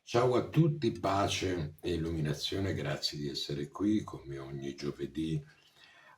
Ciao a tutti, pace e illuminazione, grazie di essere qui come ogni giovedì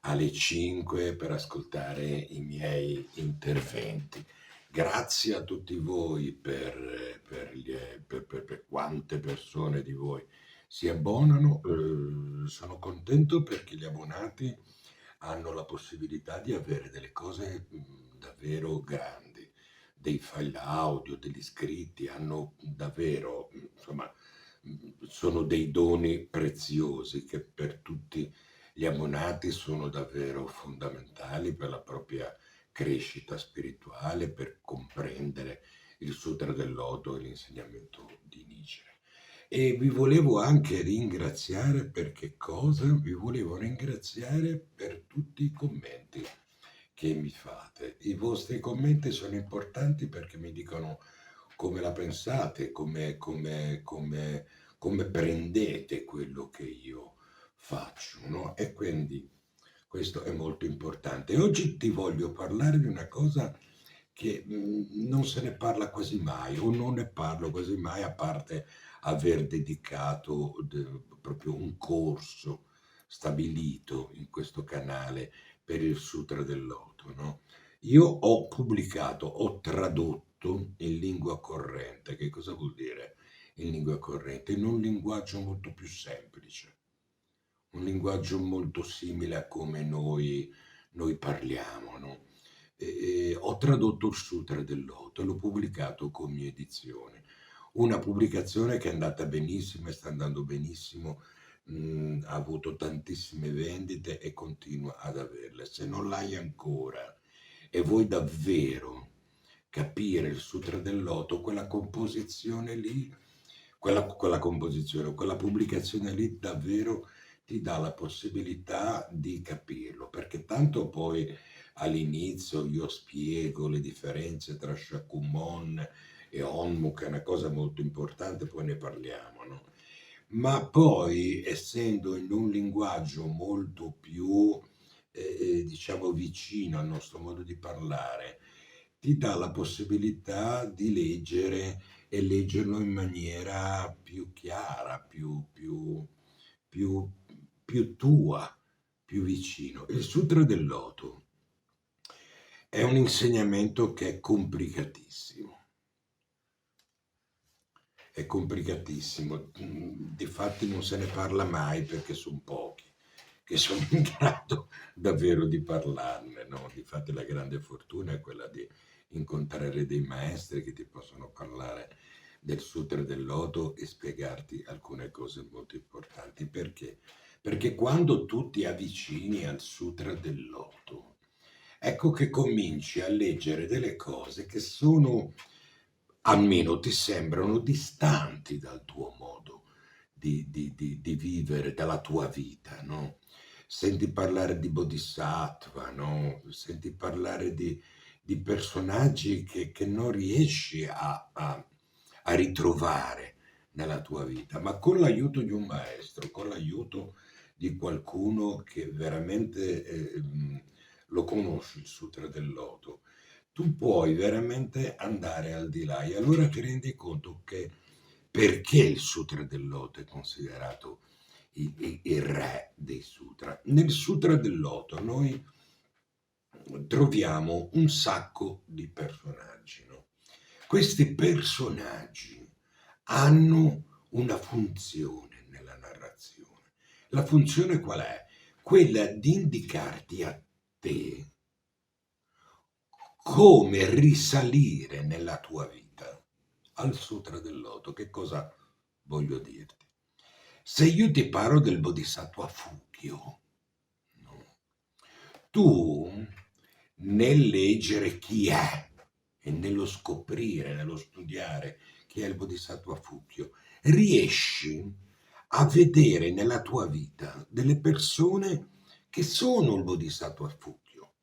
alle 5 per ascoltare i miei interventi. Grazie a tutti voi per quante persone di voi si abbonano. Sono contento perché gli abbonati hanno la possibilità di avere delle cose davvero grandi, dei file audio, degli scritti, hanno davvero, insomma, sono dei doni preziosi che per tutti gli abbonati sono davvero fondamentali per la propria crescita spirituale, per comprendere il Sutra del Loto e l'insegnamento di Nietzsche. E vi volevo anche ringraziare per che cosa? Vi volevo ringraziare per tutti i commenti che mi fate. I vostri commenti sono importanti perché mi dicono come la pensate, come prendete quello che io faccio, no? E quindi questo è molto importante. Oggi ti voglio parlare di una cosa che non se ne parla quasi mai, o non ne parlo quasi mai, a parte aver dedicato proprio un corso stabilito in questo canale per il Sutra del Loto, no? Io ho pubblicato, ho tradotto in lingua corrente. Che cosa vuol dire in lingua corrente? In un linguaggio molto più semplice, un linguaggio molto simile a come noi parliamo, no? Ho tradotto il Sutra del Loto e l'ho pubblicato con mia edizione. Una pubblicazione che è andata benissimo e sta andando benissimo, ha avuto tantissime vendite e continua ad averle. Se non l'hai ancora e vuoi davvero capire il Sutra del Loto, quella composizione lì, quella composizione, quella pubblicazione lì davvero ti dà la possibilità di capirlo, perché tanto poi all'inizio io spiego le differenze tra Shakyamuni e Onmuk, è una cosa molto importante, poi ne parliamo, no? Ma poi, essendo in un linguaggio molto più, diciamo, vicino al nostro modo di parlare, ti dà la possibilità di leggere e leggerlo in maniera più chiara, più, più tua, più vicino. Il Sutra del Loto è un insegnamento che è complicatissimo. È complicatissimo, difatti non se ne parla mai perché sono pochi che sono in grado davvero di parlarne, no? Difatti la grande fortuna è quella di incontrare dei maestri che ti possono parlare del Sutra del Loto e spiegarti alcune cose molto importanti. Perché? Perché quando tu ti avvicini al Sutra del Loto, ecco che cominci a leggere delle cose che sono, almeno ti sembrano distanti dal tuo modo di vivere, dalla tua vita, no? Senti parlare di bodhisattva, no? Senti parlare di personaggi che non riesci a ritrovare nella tua vita, ma con l'aiuto di un maestro, con l'aiuto di qualcuno che veramente lo conosce il Sutra del Loto, tu puoi veramente andare al di là e allora ti rendi conto che perché il Sutra del Loto è considerato il re dei sutra. Nel Sutra del Loto noi troviamo un sacco di personaggi, no? Questi personaggi hanno una funzione nella narrazione. La funzione qual è? Quella di indicarti a te come risalire nella tua vita al Sutra del Loto. Che cosa voglio dirti? Se io ti parlo del Bodhisattva Fukyo, no? Tu nel leggere chi è e nello scoprire, nello studiare chi è il Bodhisattva Fukyo, riesci a vedere nella tua vita delle persone che sono il Bodhisattva Fukyo,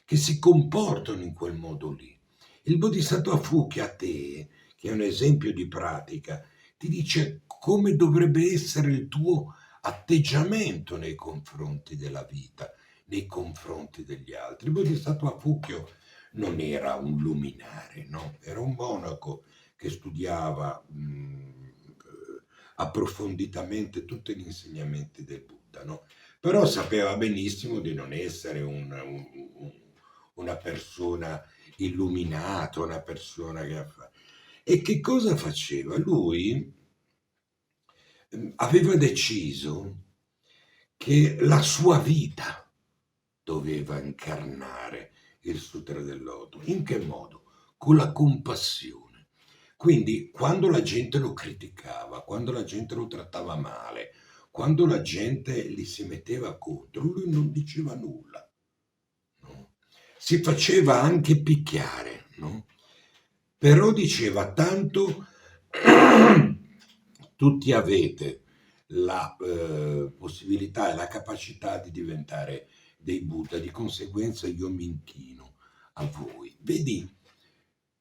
che si comportano in quel modo lì. Il Bodhisattva Fukyo a te, che è un esempio di pratica, ti dice come dovrebbe essere il tuo atteggiamento nei confronti della vita, nei confronti degli altri. Il Bodhisattva Fukyo non era un luminare, no? Era un monaco che studiava approfonditamente tutti gli insegnamenti del Buddha, no? Però sapeva benissimo di non essere una persona illuminata, una persona che fa. E che cosa faceva? Lui aveva deciso che la sua vita doveva incarnare il Sutra del Loto. In che modo? Con la compassione. Quindi quando la gente lo criticava, quando la gente lo trattava male, quando la gente gli si metteva contro, lui non diceva nulla, no? Si faceva anche picchiare, no? Però diceva tanto tutti avete la possibilità e la capacità di diventare dei Buddha, di conseguenza io mi inchino a voi. Vedi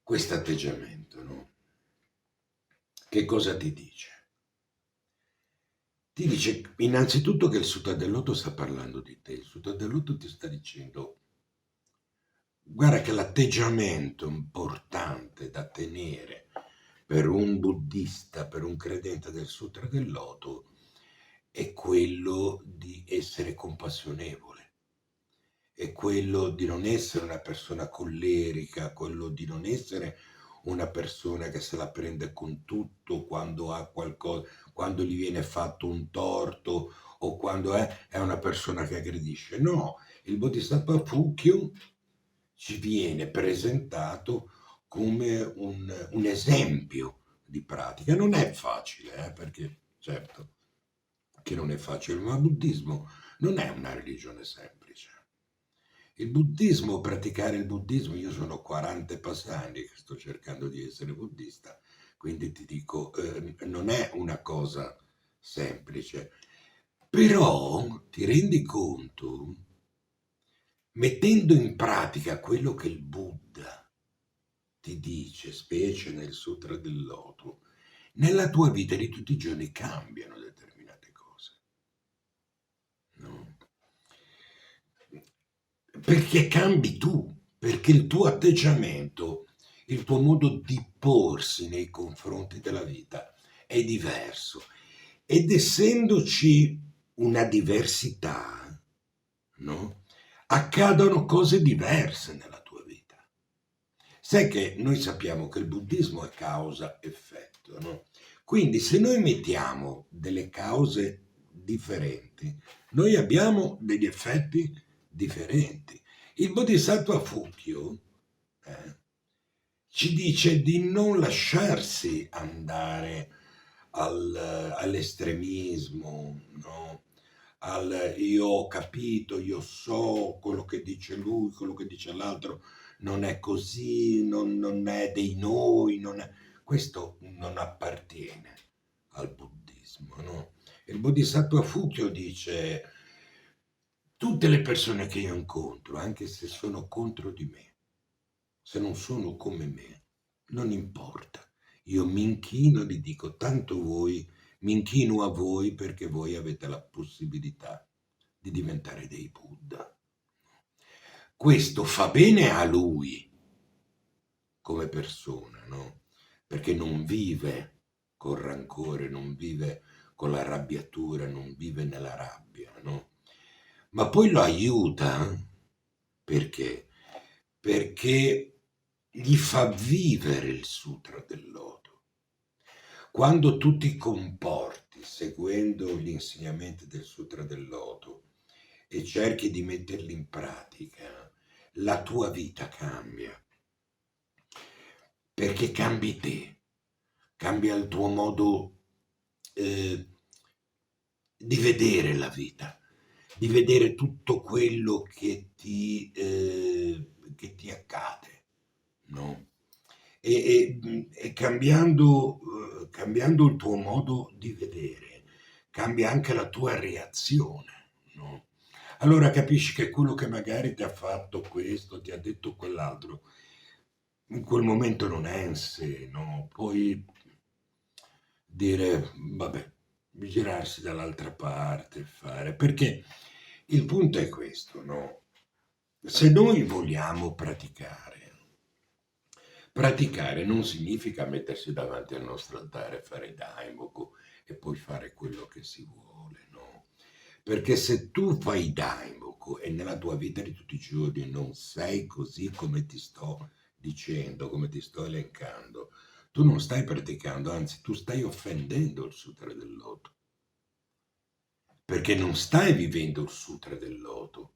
questo atteggiamento, no? Che cosa ti dice? Ti dice innanzitutto che il Sutta del Loto sta parlando di te, il Sutta del Loto ti sta dicendo guarda che l'atteggiamento importante da tenere per un buddista, per un credente del Sutra del Loto, è quello di essere compassionevole, è quello di non essere una persona collerica, quello di non essere una persona che se la prende con tutto quando ha qualcosa, quando gli viene fatto un torto o quando è una persona che aggredisce. No, il Bodhisattva Fukyo ci viene presentato come un esempio di pratica. Non è facile, perché certo che non è facile, ma il buddismo non è una religione semplice. Il buddismo, praticare il buddismo, io sono 40 e passati che sto cercando di essere buddista, quindi ti dico, non è una cosa semplice, però ti rendi conto, mettendo in pratica quello che il Buddha ti dice, specie nel Sutra del Loto, nella tua vita di tutti i giorni cambiano determinate cose, no? Perché cambi tu, perché il tuo atteggiamento, il tuo modo di porsi nei confronti della vita è diverso. Ed essendoci una diversità, no? Accadono cose diverse nella tua vita. Sai che noi sappiamo che il buddismo è causa-effetto, no? Quindi se noi mettiamo delle cause differenti, noi abbiamo degli effetti differenti. Il Bodhisattva Fukyo ci dice di non lasciarsi andare all'estremismo, no? Io ho capito, io so quello che dice lui, quello che dice l'altro, non è così, non è dei noi, questo non appartiene al buddismo, no? Il Bodhisattva Fukyo dice tutte le persone che io incontro, anche se sono contro di me, se non sono come me, non importa. Io mi inchino e gli dico, tanto voi, mi inchino a voi perché voi avete la possibilità di diventare dei Buddha. Questo fa bene a lui come persona, no? Perché non vive col rancore, non vive con l'arrabbiatura, non vive nella rabbia, no? Ma poi lo aiuta perché? Perché gli fa vivere il Sutra del Loto. Quando tu ti comporti seguendo gli insegnamenti del Sutra del Loto e cerchi di metterli in pratica, la tua vita cambia. Perché cambi te, cambia il tuo modo di vedere la vita, di vedere tutto quello che ti accade, no? E cambiando il tuo modo di vedere, cambia anche la tua reazione, no? Allora capisci che quello che magari ti ha fatto questo, ti ha detto quell'altro, in quel momento non è in sé, no? Puoi dire, vabbè, girarsi dall'altra parte, fare, perché il punto è questo, no? Se noi vogliamo praticare non significa mettersi davanti al nostro altare e fare Daimoku e puoi fare quello che si vuole, no? Perché se tu fai Daimoku e nella tua vita di tutti i giorni non sei così come ti sto dicendo, come ti sto elencando, tu non stai praticando, anzi tu stai offendendo il Sutra del Loto, perché non stai vivendo il Sutra del Loto.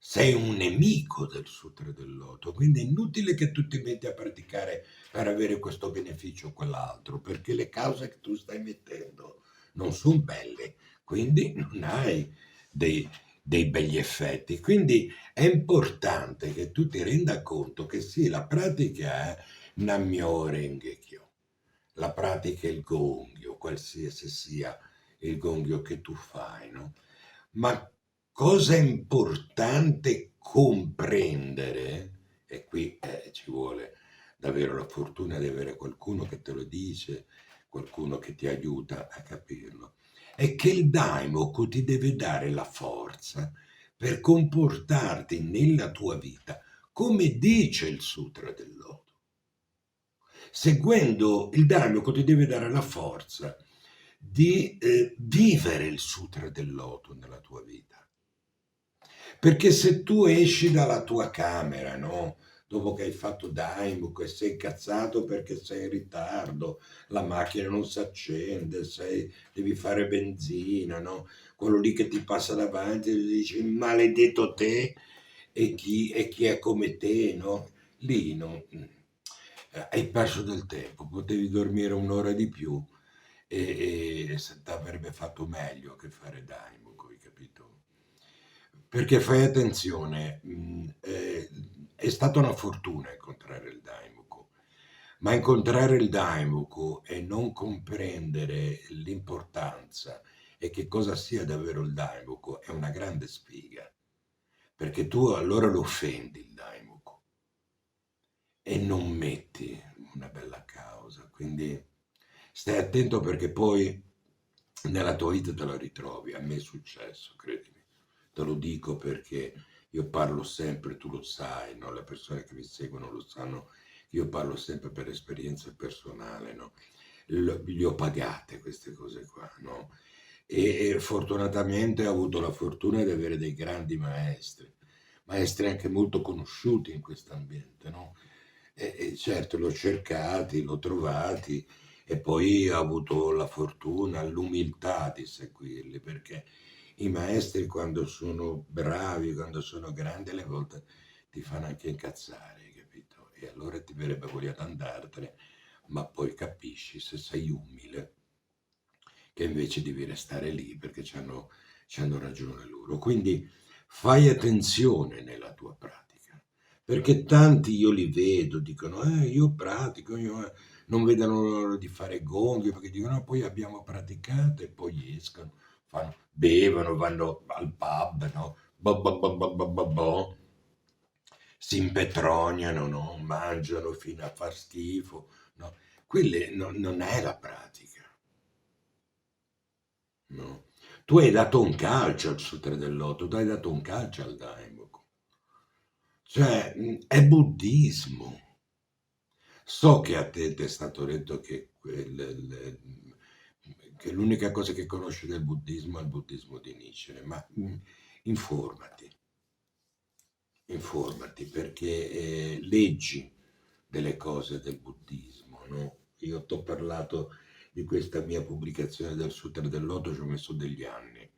Sei un nemico del Sutra del Loto, quindi è inutile che tu ti metti a praticare per avere questo beneficio o quell'altro, perché le cause che tu stai mettendo non sono belle, quindi non hai dei, dei begli effetti. Quindi è importante che tu ti renda conto che sì, la pratica è Nammyo Renge Kyo, la pratica è il Gongyo, qualsiasi sia il Gongyo che tu fai, no? Ma cosa è importante comprendere, e qui ci vuole davvero la fortuna di avere qualcuno che te lo dice, qualcuno che ti aiuta a capirlo, è che il Daimoku ti deve dare la forza per comportarti nella tua vita come dice il Sutra del Loto. Seguendo il Daimoku ti deve dare la forza di vivere il Sutra del Loto nella tua vita. Perché se tu esci dalla tua camera, no? Dopo che hai fatto Daimoku e sei incazzato perché sei in ritardo, la macchina non si accende, devi fare benzina, no? Quello lì che ti passa davanti e dici maledetto te e chi è come te, no? Lì no? Hai perso del tempo, potevi dormire un'ora di più e se ti avrebbe fatto meglio che fare Daimoku, hai capito? Perché fai attenzione, è stata una fortuna incontrare il Daimoku, ma incontrare il Daimoku e non comprendere l'importanza e che cosa sia davvero il Daimoku è una grande sfiga, perché tu allora lo offendi il Daimoku e non metti una bella causa, quindi stai attento perché poi nella tua vita te la ritrovi, a me è successo, credimi. Te lo dico perché io parlo sempre, tu lo sai, no? Le persone che mi seguono lo sanno, io parlo sempre per esperienza personale, no? Li ho pagate queste cose qua, no? E fortunatamente ho avuto la fortuna di avere dei grandi maestri, maestri anche molto conosciuti in questo ambiente, no? E certo, l'ho cercati, l'ho trovati e poi ho avuto la fortuna, l'umiltà di seguirli, perché i maestri quando sono bravi, quando sono grandi, alle volte ti fanno anche incazzare, hai capito? E allora ti verrebbe voglia di andartene, ma poi capisci se sei umile che invece devi restare lì perché c'hanno ragione loro. Quindi fai attenzione nella tua pratica, perché tanti io li vedo, dicono, io pratico, non vedono l'ora di fare gonghi, perché dicono, "No, poi abbiamo praticato e poi escono, bevono, vanno al pub, no? Bo, si impetroniano, no? Mangiano fino a far schifo, no? Quelle non è la pratica. No. Tu hai dato un calcio al Sutra del Loto, tu hai dato un calcio al Daimoku. Cioè, è buddismo. So che a te ti è stato detto che l'unica cosa che conosci del buddismo è il buddismo di Nietzsche, ma informati, informati perché leggi delle cose del buddismo, no? Io ti ho parlato di questa mia pubblicazione del Sutra del Loto, ci ho messo degli anni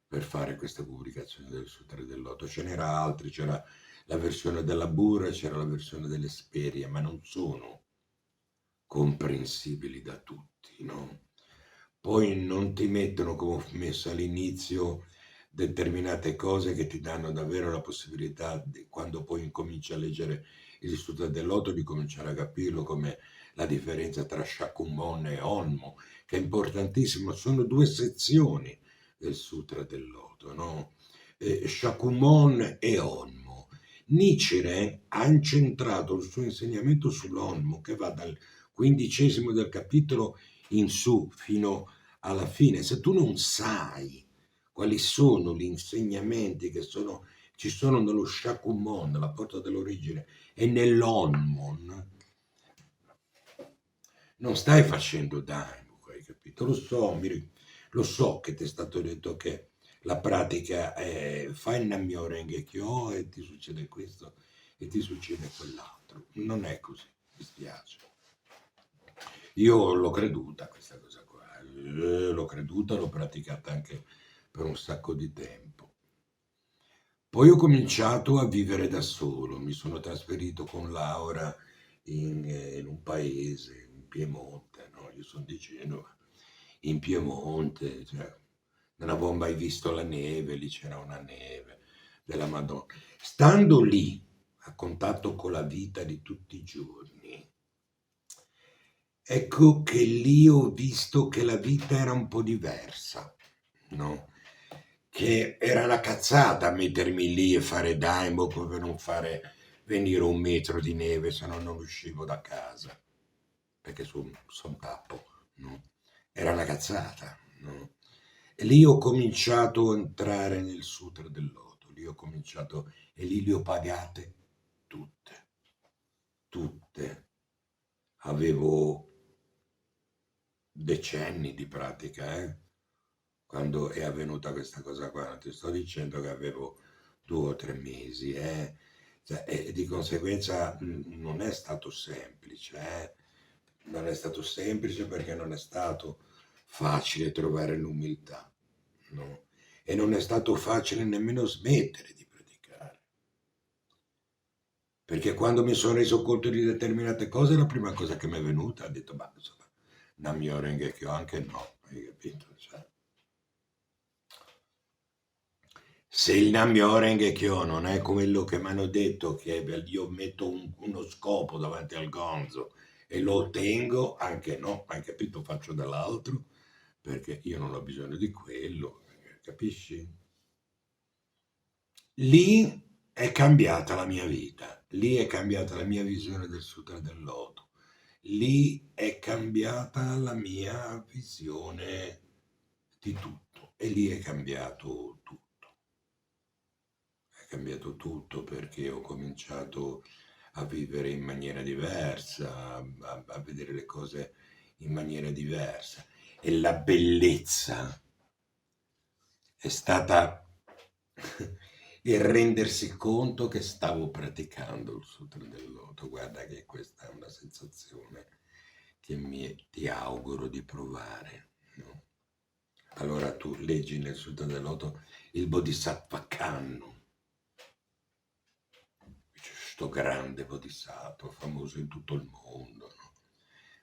per fare questa pubblicazione del Sutra del Loto. Ce n'era altri, c'era la versione della Burra, c'era la versione dell'Esperia, ma non sono comprensibili da tutti, no? Poi non ti mettono, come ho messo all'inizio, determinate cose che ti danno davvero la possibilità, quando poi incominci a leggere il Sutra del Loto, di cominciare a capirlo come la differenza tra Shakyamuni e Onmo, che è importantissimo, sono due sezioni del Sutra del Loto, no? Shakyamuni e Onmo. Nichiren ha incentrato il suo insegnamento sull'Onmo, che va dal 15° del capitolo in su fino alla fine. Se tu non sai quali sono gli insegnamenti ci sono nello Shakyamuni, nella porta dell'origine, e nell'Onmon, non stai facendo Daimoku, hai capito? Lo so che ti è stato detto che la pratica è fai il Namyo Renge Kyo e ti succede questo e ti succede quell'altro. Non è così, mi spiace. Io l'ho creduta questa cosa qua, l'ho creduta, l'ho praticata anche per un sacco di tempo. Poi ho cominciato a vivere da solo, mi sono trasferito con Laura in un paese, in Piemonte, no? Io sono di Genova, in Piemonte, cioè, non avevo mai visto la neve, lì c'era una neve della Madonna. Stando lì, a contatto con la vita di tutti i giorni, ecco che lì ho visto che la vita era un po' diversa, no? Che era una cazzata mettermi lì e fare Daimok per non fare venire un metro di neve, se no non uscivo da casa, perché son tappo, no? Era una cazzata, no? E lì ho cominciato a entrare nel Sutra del Loto, lì ho cominciato e lì le ho pagate tutte, tutte. Avevo decenni di pratica, quando è avvenuta questa cosa qua, non ti sto dicendo che avevo 2 o 3 mesi, cioè, e di conseguenza non è stato semplice, non è stato semplice perché non è stato facile trovare l'umiltà, no? E non è stato facile nemmeno smettere di praticare, perché quando mi sono reso conto di determinate cose, la prima cosa che mi è venuta, ho detto, ma insomma, Namyo Renge Kyo anche no, hai capito? Cioè, se il Namyo Renge Kyo non è quello che mi hanno detto, che io metto uno scopo davanti al gonzo e lo ottengo, anche no, hai capito? Faccio dell'altro perché io non ho bisogno di quello, capisci? Lì è cambiata la mia vita, lì è cambiata la mia visione del Sutra del Loto, lì è cambiata la mia visione di tutto e lì è cambiato tutto. È cambiato tutto perché ho cominciato a vivere in maniera diversa, a vedere le cose in maniera diversa. E la bellezza è stata il rendersi conto che stavo praticando il Sutra del Loto. Guarda che questa è una sensazione che ti auguro di provare, no? Allora tu leggi nel Sutra del Loto il Bodhisattva Kanno, sto grande bodhisattva, famoso in tutto il mondo, no?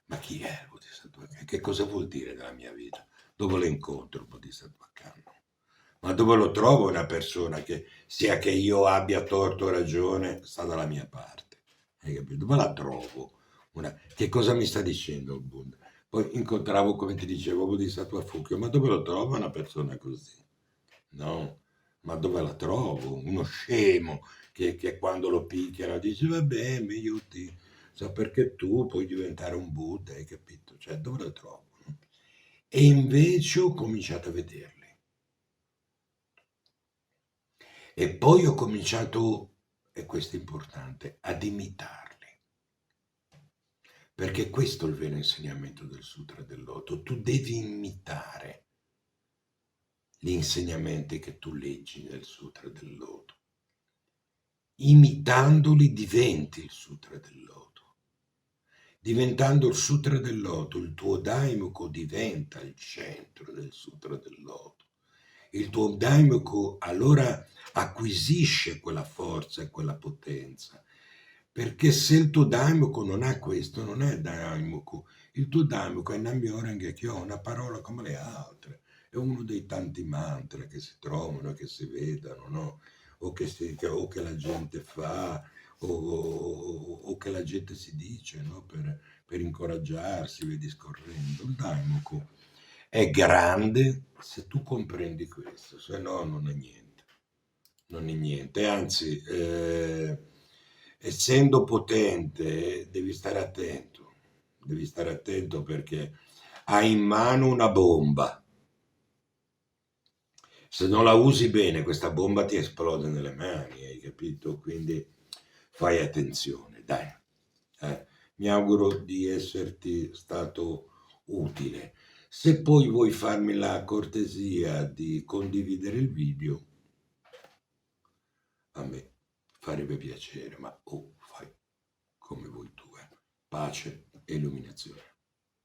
Ma chi è il bodhisattva? Che cosa vuol dire nella mia vita? Dove lo incontro il bodhisattva? Ma dove lo trovo una persona che, sia che io abbia torto o ragione, sta dalla mia parte? Hai capito? Dove la trovo? Che cosa mi sta dicendo il Buddha? Poi incontravo, come ti dicevo, Bodhisattva Fukyo, ma dove lo trovo una persona così? No, ma dove la trovo? Uno scemo che quando lo picchiano dice vabbè, meglio ti, so perché tu puoi diventare un Buddha, hai capito? Cioè, dove lo trovo? No? E invece ho cominciato a vederli. E poi ho cominciato, e questo è importante, ad imitarli. Perché questo è il vero insegnamento del Sutra del Loto. Tu devi imitare gli insegnamenti che tu leggi nel Sutra del Loto. Imitandoli diventi il Sutra del Loto. Diventando il Sutra del Loto, il tuo Daimoku diventa il centro del Sutra del Loto. Il tuo Daimoku allora acquisisce quella forza e quella potenza. Perché se il tuo Daimoku non ha questo, non è Daimoku. Il tuo Daimoku è Namyo Renge Kyo, una parola come le altre. È uno dei tanti mantra che si trovano, che si vedono, no? O che la gente fa, o che la gente si dice, no? Per incoraggiarsi, via discorrendo. Il Daimoku è grande se tu comprendi questo, se no non è niente, non è niente. Anzi, essendo potente, devi stare attento perché hai in mano una bomba. Se non la usi bene, questa bomba ti esplode nelle mani, hai capito? Quindi fai attenzione, dai. Mi auguro di esserti stato utile. Se poi vuoi farmi la cortesia di condividere il video, a me farebbe piacere, ma fai come vuoi tu. Pace e illuminazione.